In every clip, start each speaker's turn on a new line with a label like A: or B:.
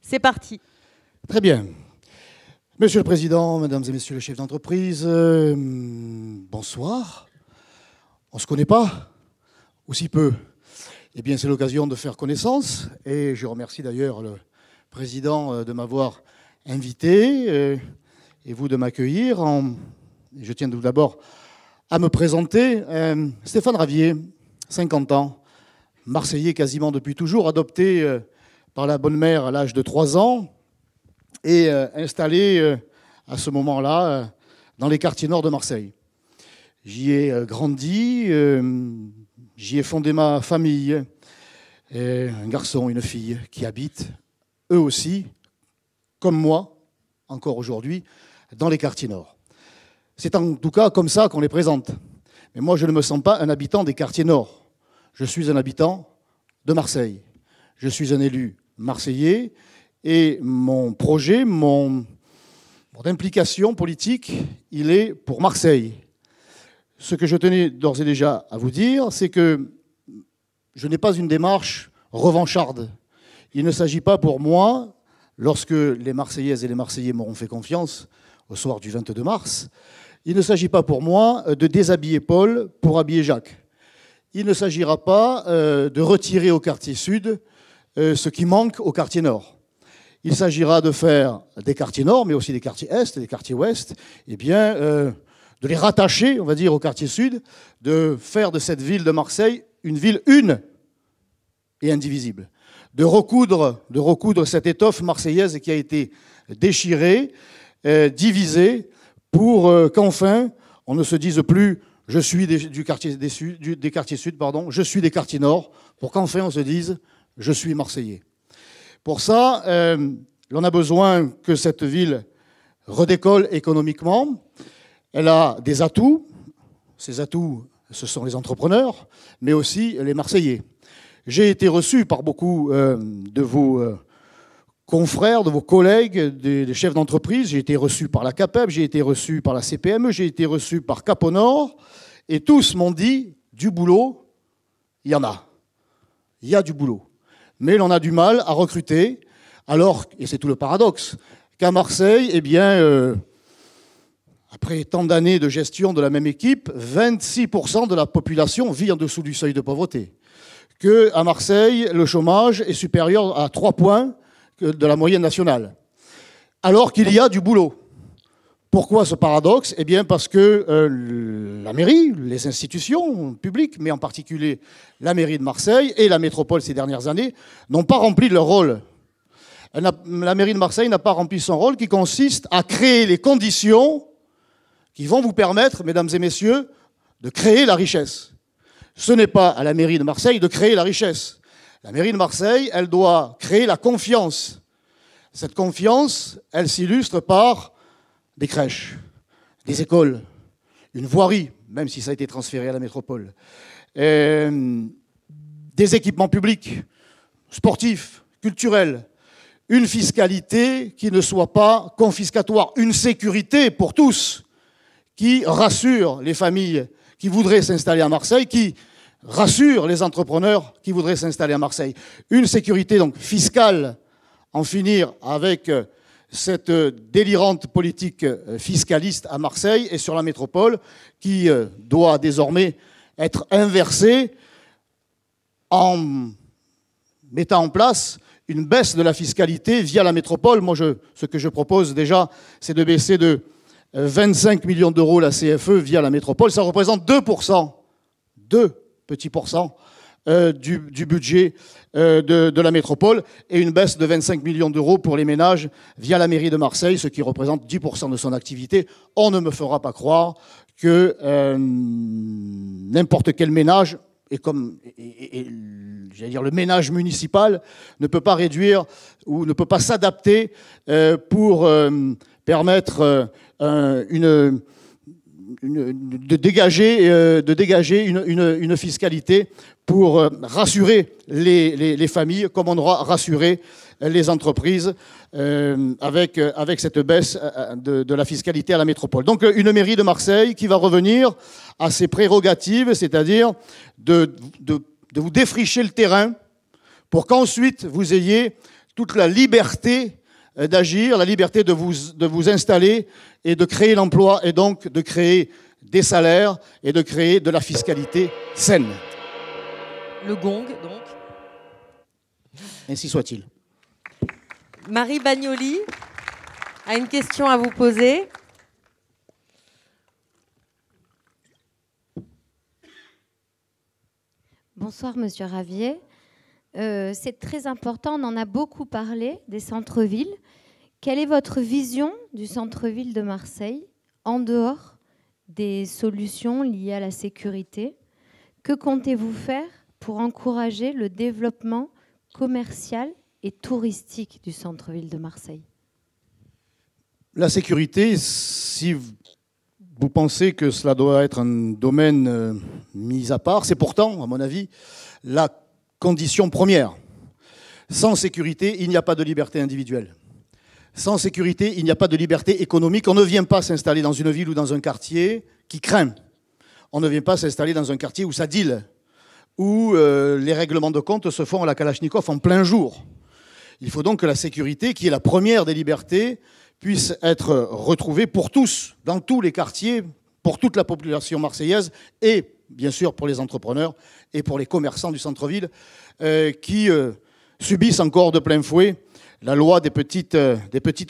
A: C'est parti.
B: Très bien. Monsieur le Président, Mesdames et Messieurs les chefs d'entreprise, bonsoir. On ne se connaît pas, ou si peu. Eh bien, c'est l'occasion de faire connaissance, et je remercie d'ailleurs le Président de m'avoir invité, et vous de m'accueillir. Je tiens tout d'abord à me présenter. Stéphane Ravier, 50 ans, Marseillais quasiment depuis toujours, adopté par la bonne mère à l'âge de 3 ans, et installé à ce moment-là dans les quartiers nord de Marseille. J'y ai grandi, j'y ai fondé ma famille, un garçon, une fille qui habitent, eux aussi, comme moi, encore aujourd'hui, dans les quartiers nord. C'est en tout cas comme ça qu'on les présente. Mais moi, je ne me sens pas un habitant des quartiers nord. Je suis un habitant de Marseille. Je suis un élu marseillais et mon projet, mon implication politique, il est pour Marseille. Ce que je tenais d'ores et déjà à vous dire, c'est que je n'ai pas une démarche revancharde. Il ne s'agit pas pour moi, lorsque les Marseillaises et les Marseillais m'auront fait confiance au soir du 22 mars, il ne s'agit pas pour moi de déshabiller Paul pour habiller Jacques. Il ne s'agira pas de retirer au quartier sud ce qui manque au quartier nord. Il s'agira de faire des quartiers nord, mais aussi des quartiers est, des quartiers ouest, eh bien, de les rattacher, on va dire, au quartier sud, de faire de cette ville de Marseille une ville une et indivisible, de recoudre cette étoffe marseillaise qui a été déchirée, divisée, pour qu'enfin on ne se dise plus « je suis des quartiers sud, je suis des quartiers nord », pour qu'enfin on se dise « je suis marseillais ». Pour ça, on a besoin que cette ville redécolle économiquement. Elle a des atouts. Ces atouts, ce sont les entrepreneurs, mais aussi les Marseillais. J'ai été reçu par beaucoup de vos confrères, de vos collègues, des chefs d'entreprise. J'ai été reçu par la CAPEB, j'ai été reçu par la CPME, j'ai été reçu par Caponor, et tous m'ont dit, du boulot, il y en a. Il y a du boulot. Mais l'on a du mal à recruter, alors, et c'est tout le paradoxe, qu'à Marseille, eh bien, après tant d'années de gestion de la même équipe, 26% de la population vit en dessous du seuil de pauvreté. Qu'à Marseille, le chômage est supérieur à 3 points de la moyenne nationale, alors qu'il y a du boulot. Pourquoi ce paradoxe? Eh bien parce que la mairie, les institutions publiques, mais en particulier la mairie de Marseille et la métropole ces dernières années, n'ont pas rempli leur rôle. La mairie de Marseille n'a pas rempli son rôle qui consiste à créer les conditions qui vont vous permettre, mesdames et messieurs, de créer la richesse. Ce n'est pas à la mairie de Marseille de créer la richesse. La mairie de Marseille, elle doit créer la confiance. Cette confiance, elle s'illustre par des crèches, des écoles, une voirie, même si ça a été transféré à la métropole, des équipements publics, sportifs, culturels, une fiscalité qui ne soit pas confiscatoire, une sécurité pour tous, qui rassure les familles qui voudraient s'installer à Marseille, qui rassure les entrepreneurs qui voudraient s'installer à Marseille. Une sécurité donc fiscale, en finir avec cette délirante politique fiscaliste à Marseille et sur la métropole qui doit désormais être inversée en mettant en place une baisse de la fiscalité via la métropole. Moi, ce que je propose déjà, c'est de baisser de 25 millions d'euros la CFE via la métropole. Ça représente 2%, 2 petits pourcents du budget de la métropole et une baisse de 25 millions d'euros pour les ménages via la mairie de Marseille, ce qui représente 10% de son activité. On ne me fera pas croire que n'importe quel ménage, j'allais dire le ménage municipal, ne peut pas réduire ou ne peut pas s'adapter pour permettre de dégager une fiscalité pour rassurer les familles, comme on aura rassuré les entreprises avec cette baisse de la fiscalité à la métropole. Donc une mairie de Marseille qui va revenir à ses prérogatives, c'est-à-dire de vous défricher le terrain pour qu'ensuite vous ayez toute la liberté d'agir, la liberté de vous installer et de créer l'emploi et donc de créer des salaires et de créer de la fiscalité saine.
A: Le gong, donc.
B: Ainsi soit-il.
A: Marie Bagnoli a une question à vous poser.
C: Bonsoir, Monsieur Ravier. C'est très important, on en a beaucoup parlé, des centres-villes. Quelle est votre vision du centre-ville de Marseille, en dehors des solutions liées à la sécurité? Que comptez-vous faire pour encourager le développement commercial et touristique du centre-ville de Marseille?
B: La sécurité, si vous pensez que cela doit être un domaine mis à part, c'est pourtant, à mon avis, la condition première. Sans sécurité, il n'y a pas de liberté individuelle. Sans sécurité, il n'y a pas de liberté économique. On ne vient pas s'installer dans une ville ou dans un quartier qui craint. On ne vient pas s'installer dans un quartier où ça deal, où les règlements de compte se font à la Kalachnikov en plein jour. Il faut donc que la sécurité, qui est la première des libertés, puisse être retrouvée pour tous, dans tous les quartiers, pour toute la population marseillaise et, bien sûr, pour les entrepreneurs et pour les commerçants du centre-ville qui subissent encore de plein fouet la loi des petites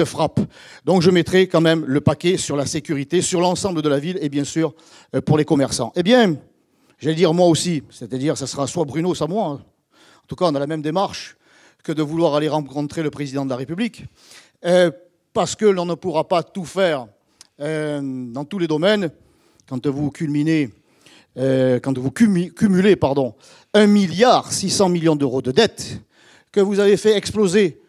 B: frappes. Donc je mettrai quand même le paquet sur la sécurité, sur l'ensemble de la ville et bien sûr pour les commerçants. Eh bien, j'allais dire moi aussi, c'est-à-dire ça sera soit Bruno, soit moi. En tout cas, on a la même démarche que de vouloir aller rencontrer le président de la République. Parce que l'on ne pourra pas tout faire dans tous les domaines. Quand vous cumulez 1,6 milliard d'euros de dettes, que vous avez fait exploser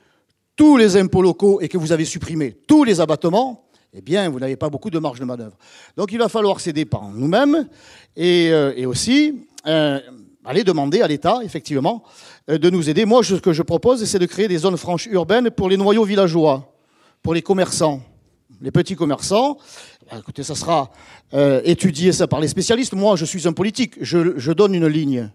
B: tous les impôts locaux et que vous avez supprimé tous les abattements, eh bien, vous n'avez pas beaucoup de marge de manœuvre. Donc, il va falloir s'aider par nous-mêmes et aussi aller demander à l'État, effectivement, de nous aider. Moi, ce que je propose, c'est de créer des zones franches urbaines pour les noyaux villageois, pour les commerçants, les petits commerçants. Écoutez, ça sera étudié ça par les spécialistes. Moi, je suis un politique, je donne une ligne.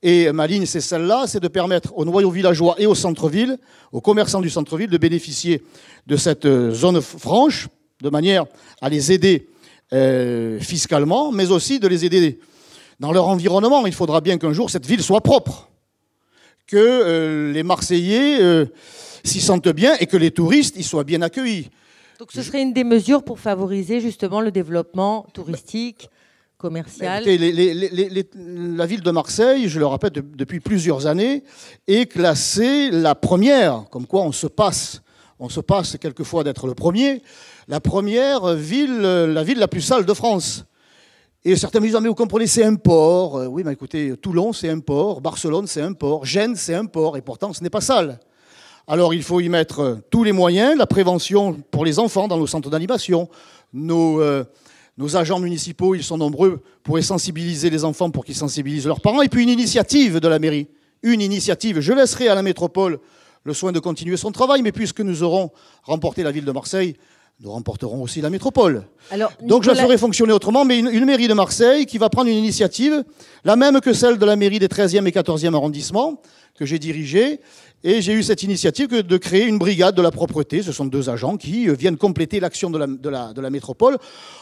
B: Et ma ligne, c'est celle-là, c'est de permettre aux noyaux villageois et au centre-ville, aux commerçants du centre-ville, de bénéficier de cette zone franche, de manière à les aider fiscalement, mais aussi de les aider dans leur environnement. Il faudra bien qu'un jour, cette ville soit propre, que les Marseillais s'y sentent bien et que les touristes y soient bien accueillis.
A: Donc ce serait une des mesures pour favoriser justement le développement touristique, commercial.
B: Écoutez, la ville de Marseille, je le répète depuis plusieurs années, est classée la première, comme quoi on se passe quelquefois d'être le premier, la première ville, la ville la plus sale de France. Et certains me disent, mais vous comprenez, c'est un port. Oui, mais écoutez, Toulon, c'est un port, Barcelone, c'est un port, Gênes, c'est un port, et pourtant, ce n'est pas sale. Alors, il faut y mettre tous les moyens, la prévention pour les enfants dans nos centres d'animation. Nos agents municipaux, ils sont nombreux pour sensibiliser les enfants, pour qu'ils sensibilisent leurs parents. Et puis, une initiative de la mairie. Une initiative. Je laisserai à la métropole le soin de continuer son travail, mais puisque nous aurons remporté la ville de Marseille, nous remporterons aussi la métropole. Alors, donc je la ferai fonctionner autrement, mais une mairie de Marseille qui va prendre une initiative, la même que celle de la mairie des 13e et 14e arrondissements, que j'ai dirigée. Et j'ai eu cette initiative de créer une brigade de la propreté. Ce sont 2 agents qui viennent compléter l'action de la métropole.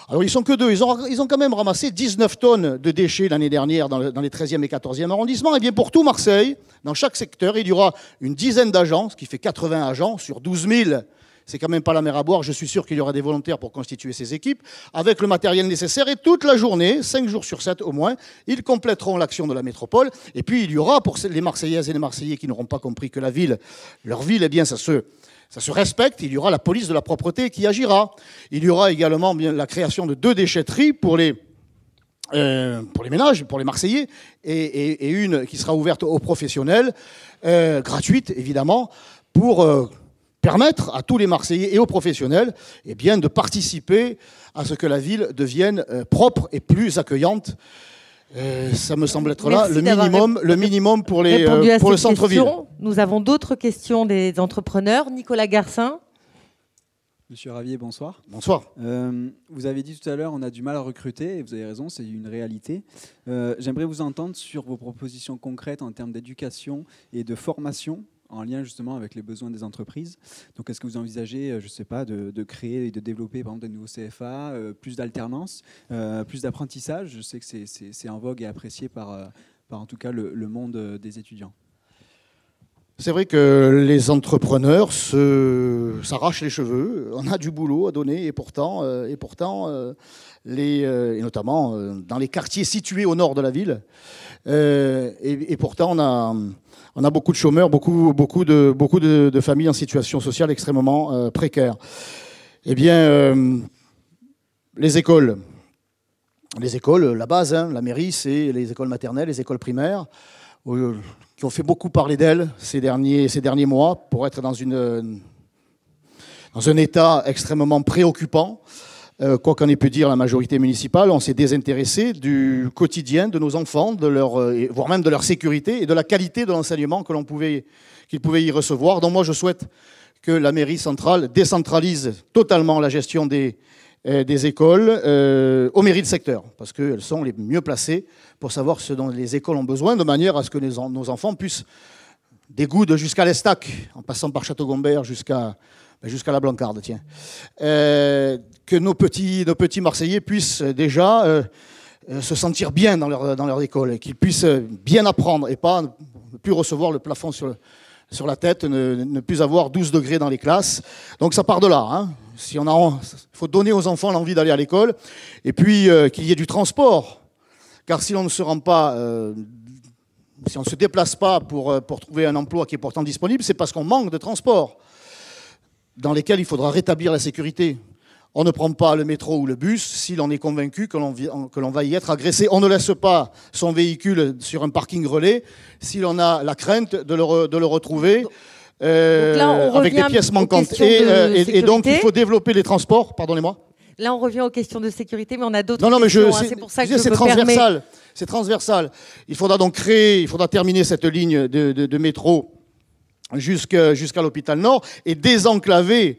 B: Alors ils sont que 2. Ils ont quand même ramassé 19 tonnes de déchets l'année dernière dans les 13e et 14e arrondissements. Et bien pour tout Marseille, dans chaque secteur, il y aura une dizaine d'agents, ce qui fait 80 agents sur 12 000. C'est quand même pas la mer à boire. Je suis sûr qu'il y aura des volontaires pour constituer ces équipes, avec le matériel nécessaire. Et toute la journée, 5 jours sur 7 au moins, ils compléteront l'action de la métropole. Et puis il y aura, pour les Marseillaises et les Marseillais qui n'auront pas compris que leur ville, eh bien, ça se respecte, il y aura la police de la propreté qui agira. Il y aura également bien la création de 2 déchetteries pour les ménages, pour les Marseillais, et une qui sera ouverte aux professionnels, gratuite évidemment, pour permettre à tous les Marseillais et aux professionnels eh bien, de participer à ce que la ville devienne propre et plus accueillante. Ça me semble être là le minimum pour le centre-ville.
A: Nous avons d'autres questions des entrepreneurs. Nicolas Garcin.
D: Monsieur Ravier, bonsoir.
B: Bonsoir.
D: Vous avez dit tout à l'heure, on a du mal à recruter, et vous avez raison, c'est une réalité. J'aimerais vous entendre sur vos propositions concrètes en termes d'éducation et de formation en lien justement avec les besoins des entreprises. Donc, est-ce que vous envisagez, je ne sais pas, de créer et de développer par exemple des nouveaux CFA, plus d'alternance, plus d'apprentissage? Je sais que c'est en vogue et apprécié par en tout cas le monde des étudiants.
B: C'est vrai que les entrepreneurs s'arrachent les cheveux. On a du boulot à donner et pourtant et notamment dans les quartiers situés au nord de la ville. Et pourtant, on a beaucoup de chômeurs, beaucoup de familles en situation sociale extrêmement précaire. Eh bien, les écoles, la base, hein, la mairie, c'est les écoles maternelles, les écoles primaires, qui ont fait beaucoup parler d'elles ces derniers mois pour être dans un état extrêmement préoccupant. Quoi qu'en ait pu dire la majorité municipale, on s'est désintéressé du quotidien de nos enfants, voire même de leur sécurité et de la qualité de l'enseignement qu'ils pouvaient y recevoir. Donc moi, je souhaite que la mairie centrale décentralise totalement la gestion des écoles aux mairies de secteur, parce qu'elles sont les mieux placées pour savoir ce dont les écoles ont besoin, de manière à ce que nos enfants puissent, des Goudes jusqu'à l'Estac, en passant par Château-Gombert jusqu'à la Blancarde, tiens, que nos petits Marseillais puissent déjà se sentir bien dans leur école, qu'ils puissent bien apprendre et pas ne plus recevoir le plafond sur la tête, ne plus avoir 12 degrés dans les classes. Donc ça part de là. Hein. Il faut donner aux enfants l'envie d'aller à l'école, et puis qu'il y ait du transport. Car si on ne se rend pas, si on ne se déplace pas pour trouver un emploi qui est pourtant disponible, c'est parce qu'on manque de transport, dans lesquels il faudra rétablir la sécurité. On ne prend pas le métro ou le bus si l'on est convaincu que l'on va y être agressé. On ne laisse pas son véhicule sur un parking relais si l'on a la crainte de le retrouver avec des pièces manquantes. Et donc, il faut développer les transports. Pardonnez-moi.
A: Là, on revient aux questions de sécurité, mais on a d'autres
B: questions.
A: C'est pour ça que c'est
B: transversal. C'est transversal. Il faudra donc terminer cette ligne de métro jusqu'à l'hôpital Nord et désenclaver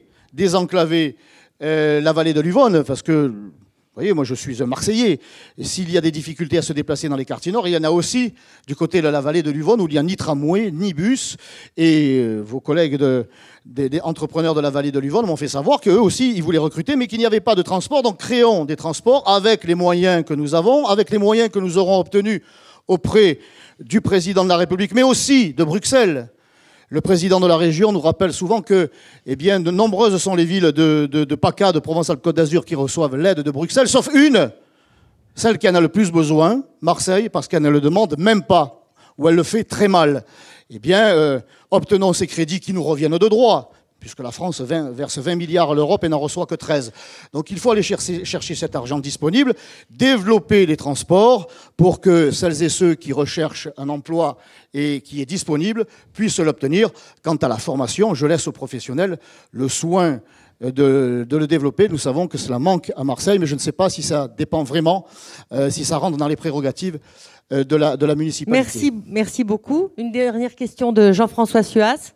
B: la vallée de l'Yvonne, parce que, vous voyez, moi je suis un Marseillais, et s'il y a des difficultés à se déplacer dans les quartiers nord, il y en a aussi du côté de la vallée de l'Yvonne, où il n'y a ni tramway, ni bus, et vos collègues des entrepreneurs de la vallée de l'Yvonne m'ont fait savoir qu'eux aussi, ils voulaient recruter, mais qu'il n'y avait pas de transport, donc créons des transports avec les moyens que nous avons, avec les moyens que nous aurons obtenus auprès du président de la République, mais aussi de Bruxelles. Le président de la région nous rappelle souvent que de nombreuses sont les villes de PACA, de Provence-Alpes-Côte d'Azur, qui reçoivent l'aide de Bruxelles, sauf une, celle qui en a le plus besoin, Marseille, parce qu'elle ne le demande même pas, ou elle le fait très mal. Obtenons ces crédits qui nous reviennent de droit, puisque la France verse 20 milliards à l'Europe et n'en reçoit que 13. Donc il faut aller chercher cet argent disponible, développer les transports pour que celles et ceux qui recherchent un emploi et qui est disponible puissent l'obtenir. Quant à la formation, je laisse aux professionnels le soin de le développer. Nous savons que cela manque à Marseille, mais je ne sais pas si ça dépend vraiment, si ça rentre dans les prérogatives de la municipalité.
A: Merci beaucoup. Une dernière question de Jean-François Suas.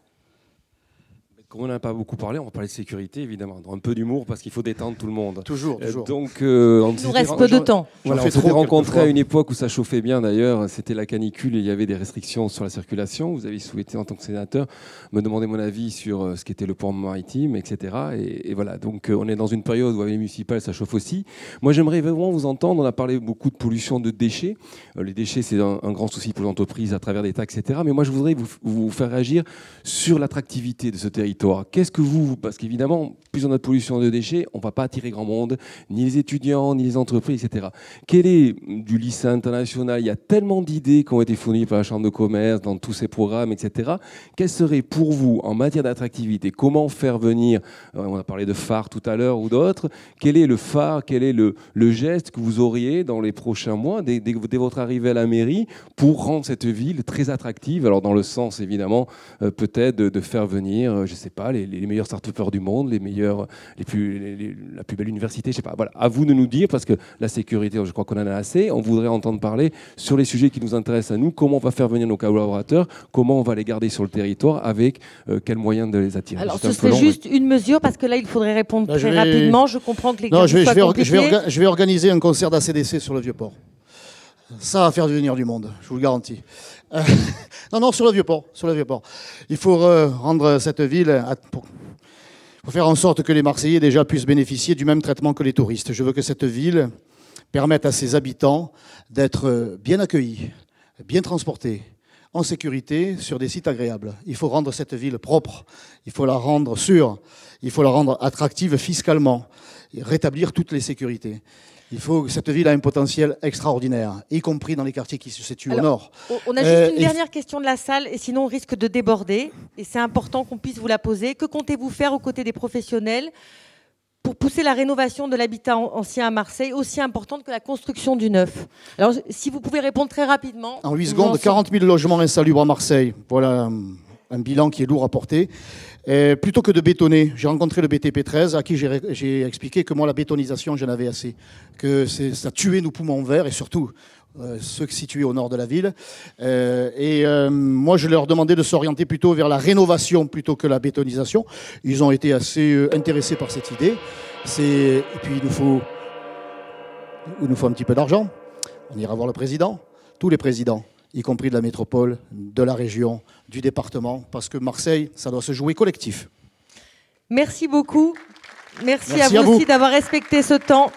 E: Comme on n'en a pas beaucoup parlé, on va parler de sécurité, évidemment. Un peu d'humour, parce qu'il faut détendre tout le monde.
B: Toujours.
E: Donc,
A: il nous reste peu de temps.
E: Voilà, on s'était rencontrés à une époque où ça chauffait bien, d'ailleurs. C'était la canicule et il y avait des restrictions sur la circulation. Vous avez souhaité, en tant que sénateur, me demander mon avis sur ce qu'était le port maritime, etc. Et voilà, donc on est dans une période où, avec les municipales, ça chauffe aussi. Moi, j'aimerais vraiment vous entendre. On a parlé beaucoup de pollution de déchets. Les déchets, c'est un grand souci pour les entreprises à travers des taxes, etc. Mais moi, je voudrais vous faire réagir sur l'attractivité de ce territoire. Qu'est-ce que parce qu'évidemment, plus on a de pollution de déchets, on ne va pas attirer grand monde, ni les étudiants, ni les entreprises, etc. Quel est du lycée international? Il y a tellement d'idées qui ont été fournies par la Chambre de commerce dans tous ces programmes, etc. Quel serait pour vous, en matière d'attractivité, comment faire venir, on a parlé de phare tout à l'heure ou d'autres, quel est le phare, quel est le geste que vous auriez dans les prochains mois, dès votre arrivée à la mairie, pour rendre cette ville très attractive? Alors dans le sens, évidemment, peut-être de faire venir, je ne sais pas, les meilleurs start-upers du monde, la plus belle université, je sais pas. Voilà, à vous de nous dire, parce que la sécurité, je crois qu'on en a assez. On voudrait entendre parler sur les sujets qui nous intéressent à nous, comment on va faire venir nos collaborateurs, comment on va les garder sur le territoire, avec quels moyens de les attirer.
A: Alors, ce serait juste une mesure, parce que là, il faudrait répondre très rapidement. Je comprends que les cas soient compliqués.
B: Je vais organiser un concert d'ACDC sur le Vieux-Port. Ça va faire venir du monde, je vous le garantis. Non, sur le Vieux-Port. Il faut rendre cette ville... Pour faire en sorte que les Marseillais déjà puissent bénéficier du même traitement que les touristes. Je veux que cette ville permette à ses habitants d'être bien accueillis, bien transportés, en sécurité, sur des sites agréables. Il faut rendre cette ville propre, il faut la rendre sûre, il faut la rendre attractive fiscalement, et rétablir toutes les sécurités. Cette ville a un potentiel extraordinaire, y compris dans les quartiers qui se situent au nord.
A: On a juste une dernière question de la salle, et sinon on risque de déborder. Et c'est important qu'on puisse vous la poser. Que comptez-vous faire aux côtés des professionnels pour pousser la rénovation de l'habitat ancien à Marseille, aussi importante que la construction du neuf? Alors, si vous pouvez répondre très rapidement.
B: En 8 secondes, 40 000 logements insalubres à Marseille. Voilà un bilan qui est lourd à porter. Plutôt que de bétonner, j'ai rencontré le BTP 13 à qui j'ai expliqué que moi, la bétonisation, j'en avais assez. Que ça tuait nos poumons verts et surtout ceux situés au nord de la ville. Moi, je leur demandais de s'orienter plutôt vers la rénovation plutôt que la bétonisation. Ils ont été assez intéressés par cette idée. Et puis, il nous faut un petit peu d'argent. On ira voir le président, tous les présidents, y compris de la métropole, de la région, du département, parce que Marseille, ça doit se jouer collectif.
A: Merci beaucoup. Merci à vous aussi d'avoir respecté ce temps.